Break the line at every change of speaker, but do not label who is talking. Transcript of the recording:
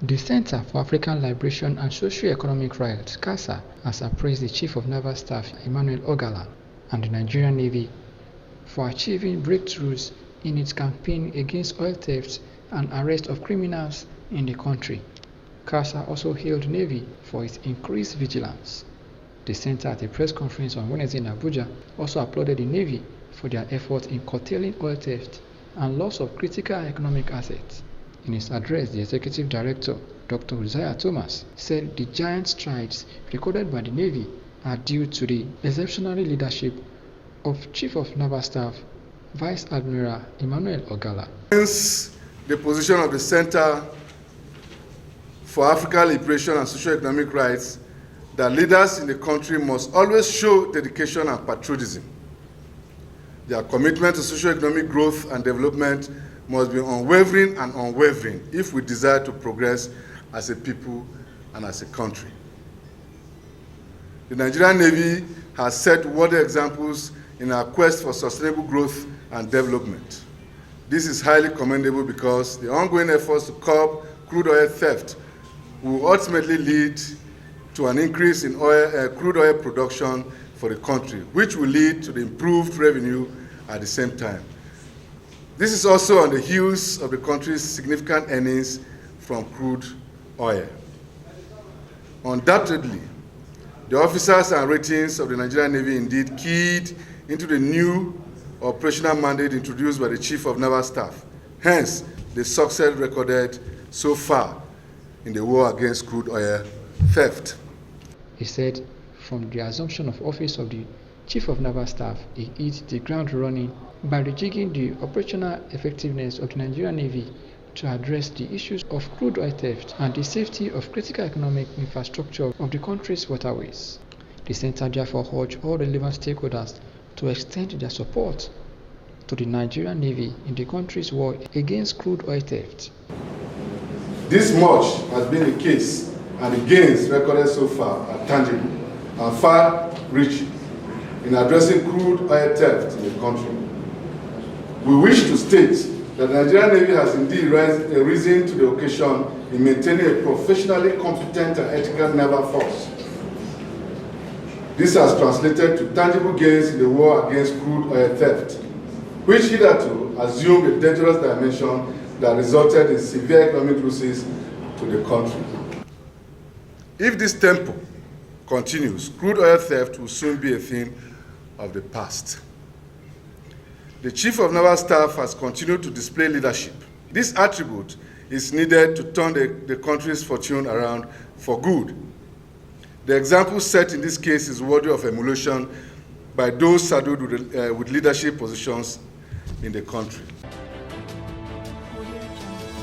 The Center for African Liberation and Socio-Economic Rights, CASA, has appraised the Chief of Naval Staff, Emmanuel Ogala, and the Nigerian Navy for achieving breakthroughs in its campaign against oil theft and arrest of criminals in the country. CASA also hailed the Navy for its increased vigilance. The center at a press conference on Wednesday in Abuja also applauded the Navy for their efforts in curtailing oil theft and loss of critical economic assets. In his address, the Executive Director, Dr. Uzziah Thomas, said the giant strides recorded by the Navy are due to the exceptional leadership of Chief of Naval Staff, Vice Admiral Emmanuel Ogala.
Hence, the position of the Center for African Liberation and Socio-Economic Rights that leaders in the country must always show dedication and patriotism. Their commitment to socio-economic growth and development must be unwavering and unwavering if we desire to progress as a people and as a country. The Nigerian Navy has set worthy examples in our quest for sustainable growth and development. This is highly commendable because the ongoing efforts to curb crude oil theft will ultimately lead to an increase in crude oil production for the country, which will lead to the improved revenue at the same time. This is also on the heels of the country's significant earnings from crude oil. Undoubtedly, the officers and ratings of the Nigerian Navy indeed keyed into the new operational mandate introduced by the Chief of Naval Staff, hence the success recorded so far in the war against crude oil theft.
He said, from the assumption of office of the Chief of Naval Staff, he hit the ground running by rejigging the operational effectiveness of the Nigerian Navy to address the issues of crude oil theft and the safety of critical economic infrastructure of the country's waterways. The center therefore urged all relevant stakeholders to extend their support to the Nigerian Navy in the country's war against crude oil theft.
This much has been the case, and the gains recorded so far are tangible and far-reaching in addressing crude oil theft in the country. We wish to state that the Nigerian Navy has indeed risen to the occasion in maintaining a professionally competent and ethical naval force. This has translated to tangible gains in the war against crude oil theft, which hitherto assumed a dangerous dimension that resulted in severe economic losses to the country. If this tempo continues, crude oil theft will soon be a thing of the past. The Chief of Naval Staff has continued to display leadership. This attribute is needed to turn the country's fortune around for good. The example set in this case is worthy of emulation by those saddled with leadership positions in the country.